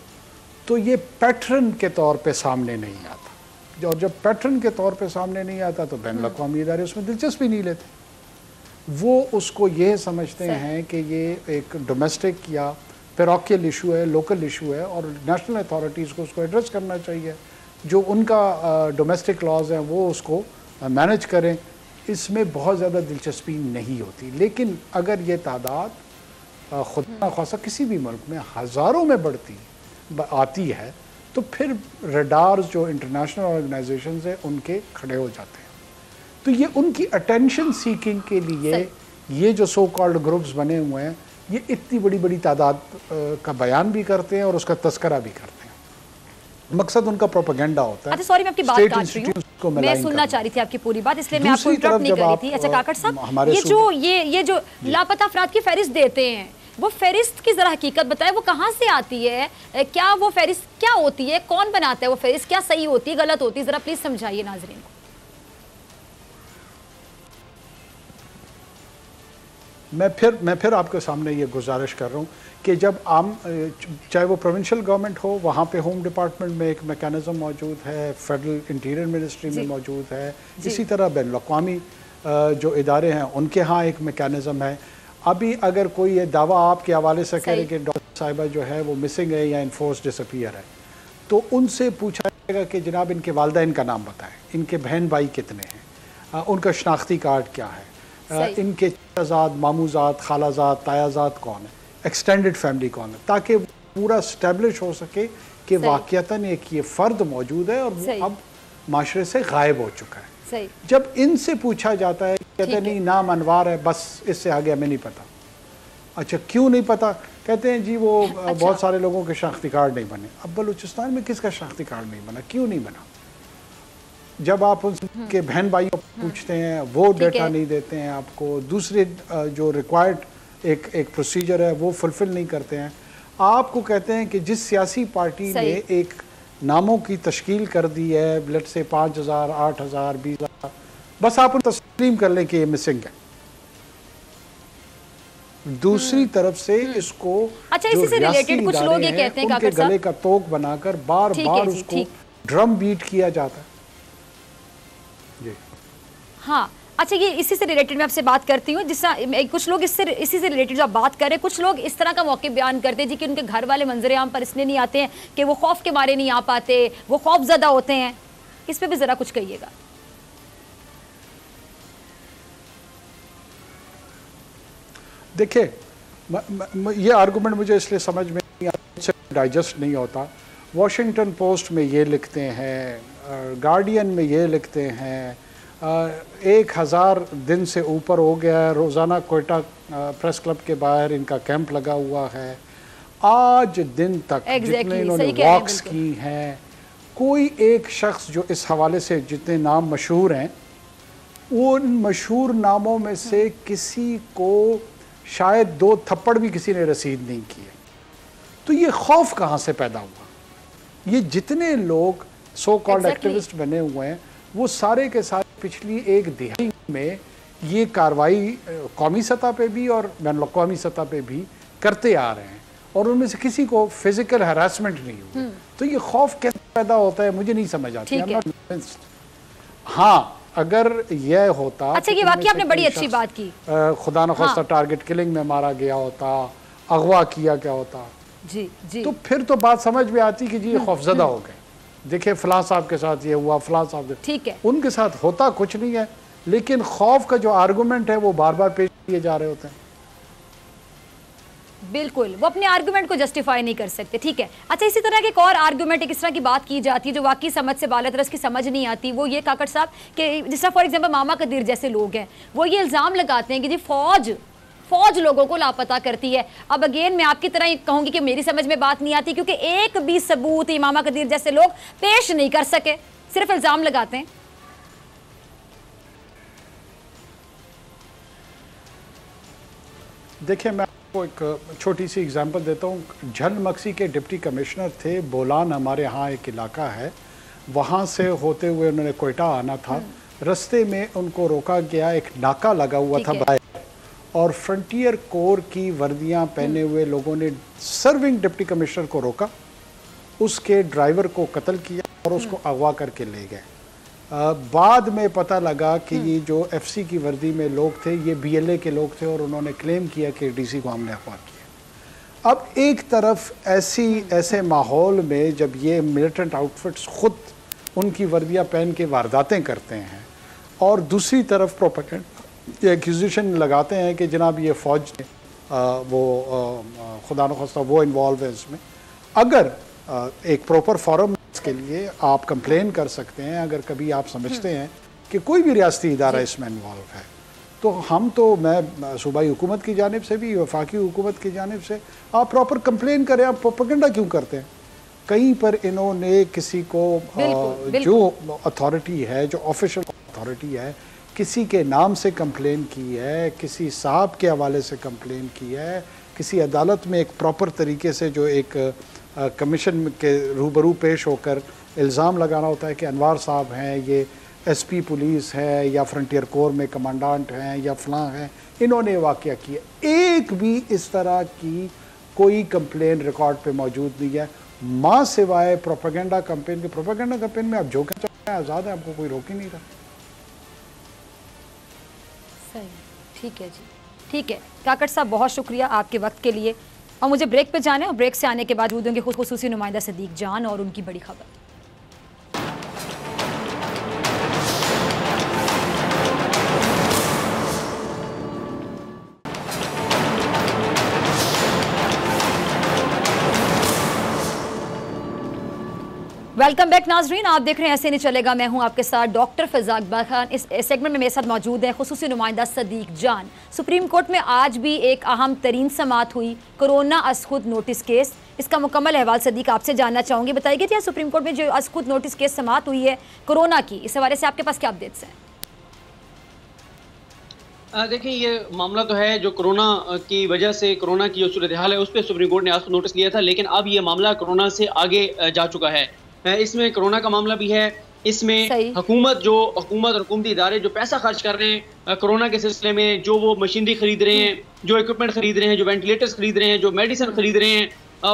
तो ये पैटर्न के तौर पे सामने नहीं आता, और जब पैटर्न के तौर पे सामने नहीं आता तो बैनुल अक़वामी इदारे उसमें दिलचस्पी नहीं लेते। वो उसको ये समझते हैं कि ये एक डोमेस्टिक या पैरोकियल इशू है, लोकल इशू है, और नेशनल अथॉरिटीज़ को उसको एड्रेस करना चाहिए। जो उनका डोमेस्टिक लॉज हैं वो उसको मैनेज करें, इसमें बहुत ज़्यादा दिलचस्पी नहीं होती। लेकिन अगर ये तादाद खुदा खासा किसी भी मुल्क में हज़ारों में आती है तो फिर रडार्स जो इंटरनेशनल ऑर्गेनाइजेशंस हैं उनके खड़े हो जाते हैं। तो ये उनकी अटेंशन सीकिंग के लिए ये जो सो कॉल्ड ग्रुप्स बने हुए हैं, ये इतनी बड़ी बड़ी तादाद का बयान भी करते हैं और उसका तज़किरा भी करते हैं। मकसद उनका प्रोपेगेंडा होता है। अच्छा सॉरी, मैं आपकी बात काट रही हूँ, मैं सुनना चाह रही थी आपकी पूरी बात, इसलिए मैं आपको इंटरप्ट नहीं कर रही थी। अच्छा काकड़ साहब, ये जो लापता अफराद की फहरिस्त देते हैं, वो फहरिस्त की जरा हकीकत बताएं, वो कहाँ से आती है, क्या वो फहरिस्त क्या होती है, कौन बनाता है वो फहरिस्त, क्या सही होती है, गलत होती है, जरा प्लीज समझाइए नाज़रीन को। मैं फिर आपके सामने ये गुजारिश कर रहा हूँ कि जब चाहे वो प्रोविंशियल गवर्नमेंट हो, वहाँ पे होम डिपार्टमेंट में एक मैकेनिज़्म मौजूद है, फेडरल इंटीरियर मिनिस्ट्री में मौजूद है, इसी तरह बैनुल अक़वामी जो इदारे हैं उनके यहाँ एक मैकेनिज़्म है। अभी अगर कोई ये दावा आपके हवाले से करे कि डॉक्टर साहिबा जो है वो मिसिंग है या इन्फोर्स्ड डिसअपीयर है, तो उनसे पूछा जाएगा कि जनाब इनके वालिदैन का नाम बताएं, इनके बहन भाई कितने हैं, उनका शनाख्ती कार्ड क्या है, इनके चाचाजाद, मामूजाद, खालाजाद, तायाजाद कौन है, एक्सटेंडेड फैमिली कौन है, ताकि पूरा स्टैब्लिश हो सके कि वाक़ियतन एक ये फ़र्द मौजूद है और वो अब माशरे से गायब हो चुका है। जब इनसे पूछा जाता है, कहते नहीं नाम अनवार है, बस इससे आगे हमें नहीं पता। अच्छा क्यों नहीं पता? कहते हैं जी वो बहुत सारे लोगों के शनाख्ती कार्ड नहीं बने। अब बलूचिस्तान में किसका शनाख्ती कार्ड नहीं बना, क्यों नहीं बना? जब आप उनके बहन भाइयों को पूछते हैं वो डेटा नहीं देते हैं आपको, दूसरे जो रिक्वायर्ड एक प्रोसीजर है वो फुलफिल नहीं करते हैं। आपको कहते हैं कि जिस सियासी पार्टी ने एक नामों की तश्कील कर दी है, लेट से 5,000, 8,000, 20,000, बस आप उन्हें तस्लीम कर लें कि ये मिसिंग है। दूसरी तरफ से इसको अच्छा इसी से रिलेटेड कुछ लोग ये कहते हैं उनके गले का तोक बनाकर बार बार उसको ड्रम बीट किया जाता है। हाँ अच्छा, ये इसी से रिलेटेड मैं आपसे बात करती हूँ। जिस कुछ लोग इसी से रिलेटेड जो आप बात कर रहे हैं, कुछ लोग इस तरह का मौके बयान करते हैं जी कि उनके घर वाले मंजर आम पर इसलिए नहीं आते हैं कि वो खौफ के मारे नहीं आ पाते, वो खौफजदा होते हैं। इस पर भी ज़रा कुछ कहिएगा। देखिए, ये आर्गूमेंट मुझे इसलिए समझ में नहीं आता, डाइजेस्ट नहीं होता। वॉशिंगटन पोस्ट में ये लिखते हैं, गार्डियन में ये लिखते हैं, 1000 दिन से ऊपर हो गया है, रोज़ाना कोयटा प्रेस क्लब के बाहर इनका कैंप लगा हुआ है। आज दिन तक जितने इन्होंने वॉक्स की हैं, कोई एक शख्स जो इस हवाले से जितने नाम मशहूर हैं, उन मशहूर नामों में से किसी को शायद 2 थप्पड़ भी किसी ने रसीद नहीं किए। तो ये खौफ कहाँ से पैदा हुआ? ये जितने लोग सो कॉल्ड एक्टिविस्ट बने हुए हैं, वो सारे के सारे पिछली 1 दिहाई में ये कार्रवाई कौमी सतह पे भी और बैन अवी सतह पे भी करते आ रहे हैं, और उनमें से किसी को फिजिकल हरासमेंट नहीं हुई। तो ये खौफ कैसे पैदा होता है मुझे नहीं समझ आती। हाँ, अगर यह होता, अच्छा ये वाकई आपने बड़ी अच्छी बात की, खुदा न खास्ता टारगेट किलिंग में मारा गया होता, अगवा किया क्या होता जी, तो फिर तो बात समझ में आती कि जी ये खौफजदा हो गए। देखिए फलां साहब के साथ ये हुआ, फलां साहब, ठीक है, उनके साथ होता कुछ नहीं है, लेकिन खौफ का जो आर्गुमेंट है वो बार बार पेश किए जा रहे होते हैं। बिल्कुल, वो अपने आर्गुमेंट को जस्टिफाई नहीं कर सकते। ठीक है, अच्छा इसी तरह के एक और आर्गुमेंट, इस तरह की बात की जाती है जो वाकई समझ से बाला तरह की समझ नहीं आती, वो ये काकड़ साहब कि जिस तरह फॉर एग्जांपल मामा कदीर जैसे लोग हैं, वो ये इल्ज़ाम लगाते हैं कि जी फौज लोगों को लापता करती है। अब अगेन मैं आपकी तरह कहूंगी कि मेरी समझ में बात नहीं आती, क्योंकि एक भी सबूत मामा कदीर जैसे लोग पेश नहीं कर सके, सिर्फ इल्ज़ाम लगाते हैं। देखिए मैं आपको एक छोटी सी एग्जांपल देता हूँ। झलमक्सी के डिप्टी कमिश्नर थे, बोलान हमारे यहाँ एक इलाका है, वहाँ से होते हुए उन्होंने कोयटा आना था। रास्ते में उनको रोका गया, एक नाका लगा हुआ था बाहर, और फ्रंटियर कोर की वर्दियाँ पहने हुए लोगों ने सर्विंग डिप्टी कमिश्नर को रोका, उसके ड्राइवर को कत्ल किया और उसको अगवा करके ले गए। बाद में पता लगा कि ये जो एफसी की वर्दी में लोग थे ये बीएलए के लोग थे, और उन्होंने क्लेम किया कि डीसी को हमने अगवा किया। अब एक तरफ ऐसे माहौल में जब ये मिलिटेंट आउटफिट्स खुद उनकी वर्दियाँ पहन के वारदातें करते हैं, और दूसरी तरफ प्रोपेगेंडा ये एक्यूजिशन लगाते हैं कि जनाब ये फ़ौज ने खुदा न खास्ता वो इन्वॉल्व है इसमें। अगर एक प्रॉपर फॉरम के लिए आप कंप्लेन कर सकते हैं, अगर कभी आप समझते हैं कि कोई भी रियासती इदारा इसमें इन्वॉल्व है, तो मैं सूबाई हुकूमत की जानिब से भी, वफाकी हुकूमत की जानिब से आप प्रॉपर कंप्लेन करें। आप प्रोपेगेंडा क्यों करते हैं? कहीं पर इन्होंने किसी को जो अथॉरिटी है, जो ऑफिशियल अथॉरिटी है, किसी के नाम से कंप्लेन की है, किसी साहब के हवाले से कंप्लेन की है, किसी अदालत में एक प्रॉपर तरीके से जो एक कमीशन के रूबरू पेश होकर इल्ज़ाम लगाना होता है कि अनवार साहब हैं, ये एसपी पुलिस है, या फ्रंटियर कोर में कमांडेंट हैं, या फलां हैं, इन्होंने वाक़या किया। एक भी इस तरह की कोई कंप्लेन रिकॉर्ड पे मौजूद नहीं है, माँ सिवाय प्रोपेगेंडा कैंपेन के। प्रोपेगेंडा कैंपेन में आप जो कहना चाहते हैं आज़ाद है, आपको कोई रोक ही नहीं रहा। सही, ठीक है जी, ठीक है काकड़ साहब, बहुत शुक्रिया आपके वक्त के लिए। और मुझे ब्रेक पे जाना है, और ब्रेक से आने के बाद होंगे खुसूसी नुमाइंदा सदीक जान और उनकी बड़ी खबर। वेलकम बैक नाजरीन, आप देख रहे हैं ऐसे नहीं चलेगा। मैं हूं आपके साथ डॉक्टर फ़िज़ा अकबर खान। इस सेगमेंट में मेरे साथ मौजूद है खुसूसी नुमाइंदा सदीक जान। सुप्रीम कोर्ट में आज भी एक अहम तरीन समाअत हुई, कोरोना अज़खुद नोटिस केस। इसका मुकम्मल अहवाल सदीक आपसे जानना चाहूँगी। बताइए कि सुप्रीम कोर्ट में जो अज़खुद नोटिस केस समाअत हुई है कोरोना की, इस हवाले से आपके पास क्या अपडेट्स हैं? देखिए ये मामला तो है जो कोरोना की वजह से, कोरोना की जो सूरत हाल है उस पर सुप्रीम कोर्ट ने आज नोटिस लिया था, लेकिन अब ये मामला कोरोना से आगे जा चुका है। इसमें कोरोना का मामला भी है, इसमें हुकूमत और हुकूमती इदारे जो पैसा खर्च कर रहे हैं कोरोना के सिलसिले में, जो वो मशीनरी खरीद रहे हैं, जो इक्विपमेंट खरीद रहे हैं, जो वेंटिलेटर्स खरीद रहे हैं, जो मेडिसिन खरीद रहे हैं,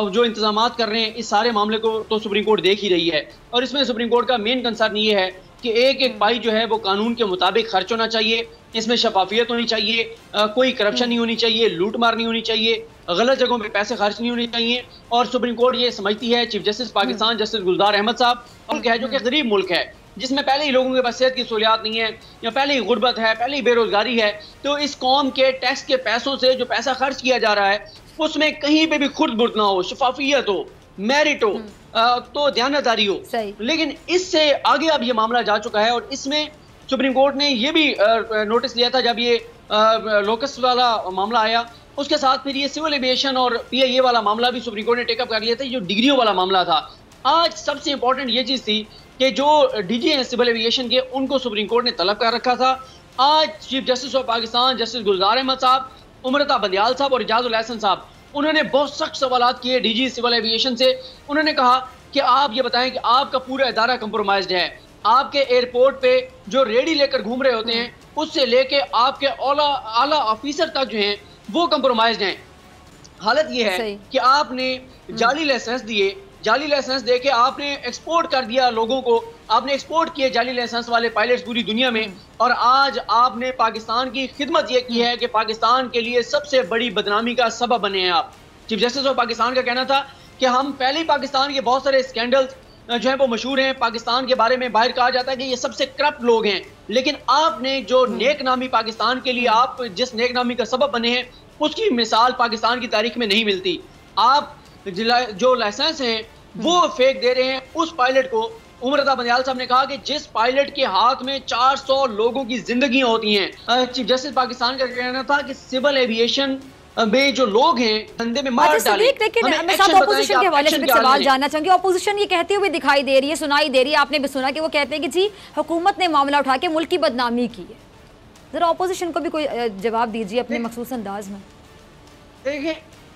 जो इंतजामात कर रहे हैं, इस सारे मामले को तो सुप्रीम कोर्ट देख ही रही है। और इसमें सुप्रीम कोर्ट का मेन कंसर्न ये है कि एक एक पाई जो है वो कानून के मुताबिक खर्च होना चाहिए, इसमें शफाफियत होनी चाहिए, कोई करप्शन नहीं होनी चाहिए, लूट मार नहीं होनी चाहिए, गलत जगहों पे पैसे खर्च नहीं होने चाहिए। और सुप्रीम कोर्ट ये समझती है, chief justice Pakistan justice Gulzar Ahmed साहब, मुल्क है जो कि गरीब मुल्क है, जिसमें पहले ही लोगों के पास सेहत की सहूलियात नहीं है, या पहले ही गुर्बत है, पहले ही बेरोजगारी है, तो इस कौम के टैक्स के पैसों से जो पैसा खर्च किया जा रहा है उसमें कहीं पे भी खुर्द बुर्द ना हो, शफाफियत हो, मेरिट हो, तो दयानतदारी हो। लेकिन इससे आगे अब ये मामला जा चुका है और इसमें सुप्रीम कोर्ट ने ये भी नोटिस लिया था जब ये लोकस वाला मामला आया, उसके साथ फिर ये सिविल एविएशन और PIA वाला मामला भी सुप्रीम कोर्ट ने टेकअप कर लिया था, जो डिग्रियों वाला मामला था। आज सबसे इंपॉर्टेंट ये चीज थी कि जो DG हैं सिविल एविएशन के, उनको सुप्रीम कोर्ट ने तलब कर रखा था। आज chief justice of Pakistan justice Gulzar Ahmed साहब, उमरता बंदियाल साहब और इजाजुल एहसन साहब, उन्होंने बहुत सख्त सवाल किए DG सिविल एविएशन से। उन्होंने कहा कि आप ये बताएं कि आपका पूरा इदारा कंप्रोमाइज्ड है, आपके एयरपोर्ट पे जो रेडी लेकर घूम रहे होते हैं उससे लेके आपके आला ऑफिसर तक जो हैं वो कंप्रोमाइज्ड हैं। हालत ये है कि आपने जाली लाइसेंस दिए, जाली लाइसेंस दे के आपने एक्सपोर्ट कर दिया लोगों को, आपने एक्सपोर्ट किए जाली लाइसेंस वाले पायलट्स पूरी दुनिया में, और आज आपने पाकिस्तान की खिदमत ये की है कि पाकिस्तान के लिए सबसे बड़ी बदनामी का सबब बने हैं आप। चीफ जस्टिस ऑफ पाकिस्तान का कहना था कि हम पहले ही पाकिस्तान के बहुत सारे स्कैंडल्स जो है वो मशहूर हैं, पाकिस्तान के बारे में बाहर कहा जाता है कि ये सबसे करप्ट लोग हैं, लेकिन आपने जो नेक नामी पाकिस्तान के लिए आप जिस नेक नामी का सबब बने हैं उसकी मिसाल पाकिस्तान की तारीख में नहीं मिलती। आप जो लाइसेंस हैं वो फेक दे रहे हैं उस पायलट को। उमरता बंदियाल साहब ने कहा कि जिस पायलट के हाथ में 400 लोगों की जिंदगी होती हैं, चीफ जस्टिस पाकिस्तान का कहना था कि सिविल एविएशन में जो लोग हैं धंधे में मार डालें। लेकिन मैं साथ ऑपोजिशन के हवाले से भी सवाल जानना चाहूंगी। ऑपोजिशन ये कहती हुई दिखाई दे रही है, सुनाई दे रही है, आपने भी सुना कि वो कहते हैं कि जी हुकूमत ने मामला उठा के मुल्क की बदनामी की है। जरा ऑपोजिशन को भी कोई जवाब दीजिए अपने मखसूस अंदाज में।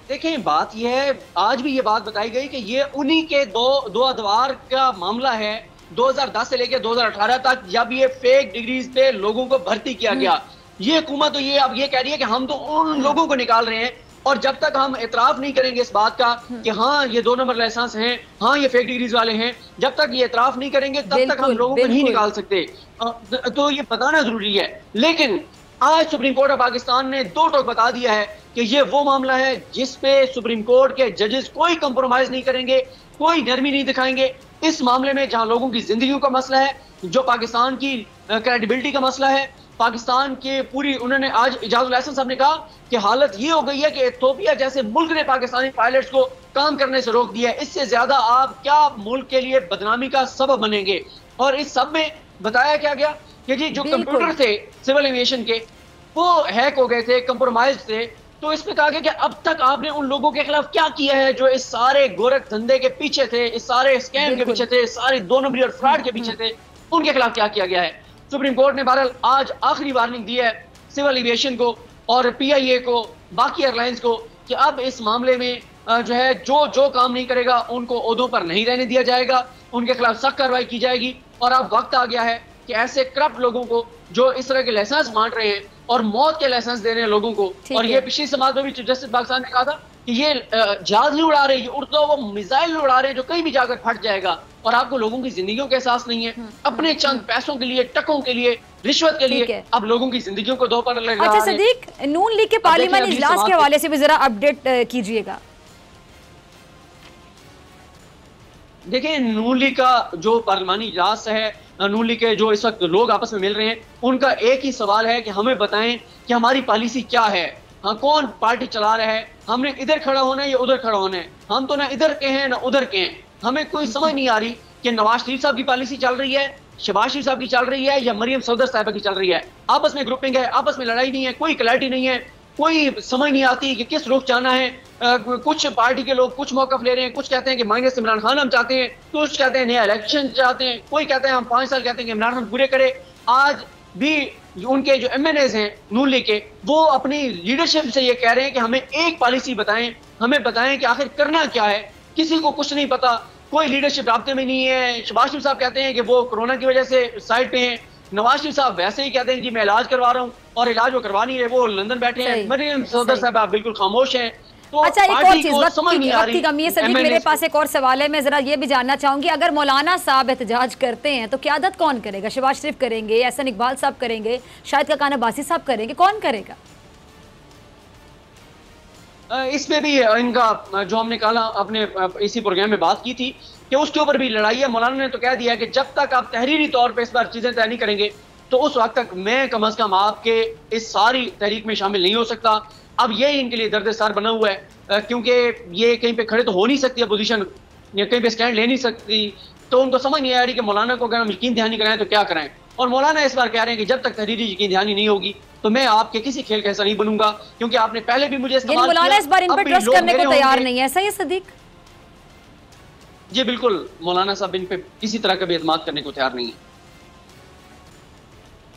देखें बात यह है, आज भी ये बात बताई गई कि ये उन्हीं के दो अदवार का मामला है 2010 से लेकर 2018 तक, जब ये फेक डिग्रीज पे लोगों को भर्ती किया गया। ये हुकूमत तो ये अब ये कह रही है कि हम तो उन लोगों को निकाल रहे हैं, और जब तक हम एतराफ नहीं करेंगे इस बात का कि हाँ ये 2 नंबर लाइसेंस हैं, हाँ ये फेक डिग्रीज वाले हैं, जब तक ये एतराफ नहीं करेंगे तब तक हम लोगों को नहीं निकाल सकते। तो ये बताना जरूरी है। लेकिन आज सुप्रीम कोर्ट ऑफ पाकिस्तान ने 2 टोक बता दिया है कि ये वो मामला है जिस पे सुप्रीम कोर्ट के जजेस कोई कंप्रोमाइज नहीं करेंगे, कोई नरमी नहीं दिखाएंगे। इस मामले में जहां लोगों की जिंदगियों का मसला है, जो पाकिस्तान की क्रेडिबिलिटी का मसला है, पाकिस्तान के पूरी, उन्होंने आज इजाजुल एहसन साहब ने कहा कि हालत ये हो गई है कि इथियोपिया जैसे मुल्क ने पाकिस्तानी पायलट्स को काम करने से रोक दिया है, इससे ज्यादा आप क्या मुल्क के लिए बदनामी का सबब बनेंगे। और इस सब में बताया क्या गया कि जी जो कंप्यूटर थे सिविल एविएशन के वो हैक हो गए थे, कंप्रोमाइज थे। तो इसमें कहा गया कि अब तक आपने उन लोगों के खिलाफ क्या किया है जो इस सारे गोरख धंधे के पीछे थे, इस सारे स्कैम के पीछे थे, इस सारे 2 नंबरी और फ्रॉड के पीछे थे, उनके खिलाफ क्या किया गया है। सुप्रीम कोर्ट ने बहरहाल आज आखिरी वार्निंग दी है सिविल एविएशन को और PIA को, बाकी एयरलाइंस को, कि अब इस मामले में जो है जो काम नहीं करेगा उनको ओहदों पर नहीं रहने दिया जाएगा, उनके खिलाफ सख्त कार्रवाई की जाएगी। और अब वक्त आ गया है कि ऐसे करप्ट लोगों को जो इस तरह के लाइसेंस बांट रहे हैं और मौत के लाइसेंस दे रहे हैं लोगों को, और ये पिछली समाज में भी चीफ जस्टिस पाकिस्तान ने कहा था कि ये जहाज नहीं उड़ा रहे, ये उड़ता वो मिसाइल उड़ा रहे हैं जो कहीं भी जाकर फट जाएगा, और आपको लोगों की जिंदगियों का एहसास नहीं है। अपने चंद पैसों के लिए, टकों के लिए, रिश्वत के लिए अब लोगों की जिंदगियों को 2 पर लग रहा है। अच्छा सदीक, नून लीग के पार्लियामानी इजलास के हवाले से भी जरा अपडेट कीजिएगा। देखिए नून लीग का जो पार्लियामानी इजलास है, नून लीग के जो इस वक्त लोग आपस में मिल रहे हैं, उनका एक ही सवाल है कि हमें बताएं कि हमारी पॉलिसी क्या है, हाँ कौन पार्टी चला रहा है, हमने इधर खड़ा होना है या उधर खड़ा होना है। हम तो ना इधर के हैं ना उधर के हैं। हमें कोई समझ नहीं आ रही कि नवाज शरीफ साहब की पॉलिसी चल रही है, शहबाज शरीफ साहब की चल रही है, या मरियम सफदर साहिबा की चल रही है। आपस में ग्रुपिंग है, आपस में लड़ाई नहीं है, कोई क्लैरिटी नहीं है, कोई समझ नहीं आती कि किस रुख जाना है। कुछ पार्टी के लोग कुछ मौकफ ले रहे हैं, कुछ कहते हैं कि माइनस इमरान खान हम चाहते हैं, कुछ कहते हैं नया इलेक्शन चाहते हैं, कोई कहते हैं हम 5 साल कहते हैं कि इमरान खान पूरे करे। आज भी उनके जो MNAs हैं नून लीग के, वो अपनी लीडरशिप से ये कह रहे हैं कि हमें एक पॉलिसी बताएं, हमें बताएं कि आखिर करना क्या है। किसी को कुछ नहीं पता, कोई लीडरशिप राब्ते में नहीं है। शहबाज शरीफ साहब कहते हैं कि वो कोरोना की वजह से साइड पे हैं, नवाज शरीफ साहब वैसे ही कहते हैं कि मैं इलाज करवा रहा हूँ, और इलाज वो करवा नहीं रहे, वो लंदन बैठे हैं। मरियम सफदर साहब आप बिल्कुल खामोश हैं। तो अच्छा, एक और पार्टी चीज, को वक्त समझ नहीं आ की रही। कमी है सदीक, मेरे पास एक और सवाल है, मैं जरा ये भी जानना चाहूंगी, अगर मौलाना साहब एहतजाज करते हैं तो क़यादत कौन करेगा? शहबाज शरीफ करेंगे, एहसन इकबाल साहब करेंगे, शाहिद खाकान अब्बासी साहब करेंगे, कौन करेगा? इसमें भी इनका जो हमने कहा अपने इसी प्रोग्राम में बात की थी कि उसके ऊपर भी लड़ाई है। मौलाना ने तो कह दिया कि जब तक आप तहरीरी तौर पे इस बार चीजें तय नहीं करेंगे तो उस वक्त तक मैं कम अज कम आपके इस सारी तहरीक में शामिल नहीं हो सकता। अब ये इनके लिए दर्द-ए-सर बना हुआ है, क्योंकि ये कहीं पे खड़े तो हो नहीं सकती अपोजिशन, या कहीं पे स्टैंड ले नहीं सकती, तो उनको समझ नहीं आ रही कि मौलाना को अगर हम यकीन दहानी कराएं तो क्या कराएं। और मौलाना इस बार कह रहे हैं कि जब तक तहरीरी यकीन दहानी नहीं होगी तो मैं आपके किसी खेल का हिस्सा नहीं बनूंगा, क्योंकि आपने पहले भी मुझे इस्तेमाल किया। मौलाना इस बार इन पर ट्रस्ट करने को तैयार नहीं है, ऐसा ही सदीक? जी बिल्कुल, मौलाना साहब इन पे किसी तरह का भी एतमाद करने को तैयार नहीं है।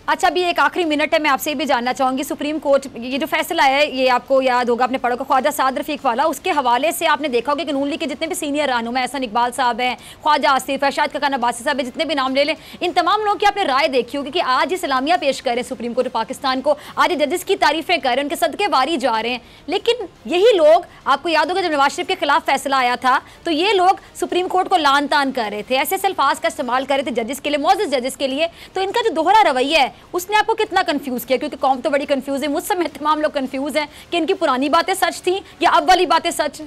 अच्छा, अभी एक आखिरी मिनट है, मैं आपसे ये भी जानना चाहूंगी, सुप्रीम कोर्ट ये जो फैसला है, ये आपको याद होगा, आपने पढ़ा होगा, ख्वाजा साद रफीक वाला, उसके हवाले से आपने देखा होगा कि नून लीग के जितने भी सीनियर रहनुमा, एहसन इकबाल साहब हैं, ख्वाजा आसिफ है, शाहिद खाकान अब्बासी साहब है, जितने भी नाम ले लें, इन तमाम लोगों की आपने राय देखी होगी कि आज ये सलामियाँ पेश कर रहे हैं सुप्रीम कोर्ट पाकिस्तान को, आज जजेस की तारीफें कर रहे हैं, उनके सदके वारी जा रहे हैं, लेकिन यही लोग, आपको याद होगा जब नवाज शरीफ के खिलाफ फैसला आया था तो ये लोग सुप्रीम कोर्ट को लान तान कर रहे थे, ऐसे अल्फाज का इस्तेमाल कर रहे थे जजेस के लिए, मौजूद जजेस के लिए। तो इनका जो दोहरा रवैया है उसने आपको कितना कंफ्यूज किया? क्योंकि कौम तो बड़ी कंफ्यूज है, मुझ समेत तमाम लोग कंफ्यूज हैं कि इनकी पुरानी बातें सच थी या अब वाली बातें सच।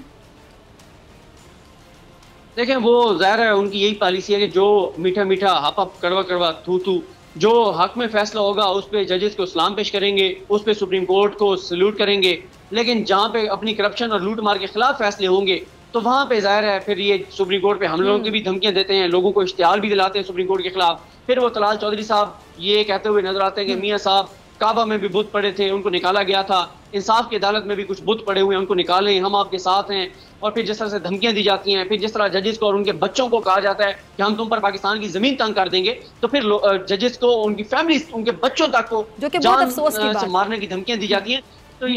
देखें, वो जाहिर है उनकी यही पॉलिसी है कि जो मीठा मीठा हापा कड़वा कड़वा थू थू, जो हक में फैसला होगा उस पर जजेस को सलाम पेश करेंगे, उस पर सुप्रीम कोर्ट को सल्यूट करेंगे, लेकिन जहाँ पे अपनी करप्शन और लूट मार के खिलाफ फैसले होंगे तो वहाँ पे जाहिर है फिर ये सुप्रीम कोर्ट पे हमलों की भी धमकियां देते हैं, लोगों को इश्तिहार भी दिलाते हैं सुप्रीम कोर्ट के खिलाफ। फिर वो तलाल चौधरी साहब ये कहते हुए नजर आते हैं कि मियाँ साहब काबा में भी बुत पड़े थे, उनको निकाला गया था, इंसाफ की अदालत में भी कुछ बुत पड़े हुए हैं, उनको निकालें, हम आपके साथ हैं। और फिर जिस तरह से धमकियां दी जाती हैं, फिर जिस तरह जजेस को और उनके बच्चों को कहा जाता है कि हम तुम पर पाकिस्तान की जमीन तंग कर देंगे, तो फिर जजेस को, उनकी फैमिली, उनके बच्चों तक को जान से मारने की धमकियां दी जाती हैं। तो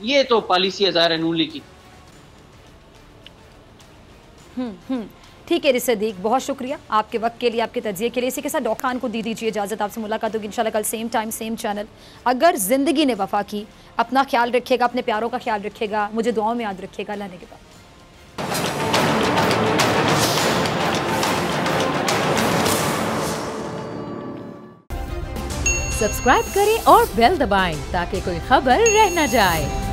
ये तो पॉलिसी है जाहिर है नून लीग की। ठीक है सदीक, बहुत शुक्रिया आपके वक्त के लिए, आपके तजिए के लिए। इसी के साथ डॉक्टर खान को दी दीजिए इजाज़त, आपसे मुलाकात होगी इंशाल्लाह कल सेम टाइम सेम चैनल। अगर ज़िंदगी ने वफा की, अपना ख्याल रखेगा, अपने प्यारों का ख्याल रखेगा, मुझे दुआओं में याद रखेगा। अल्लाह ने के बाद सब्सक्राइब करें और बेल दबाएं ताकि कोई खबर रह न जाए।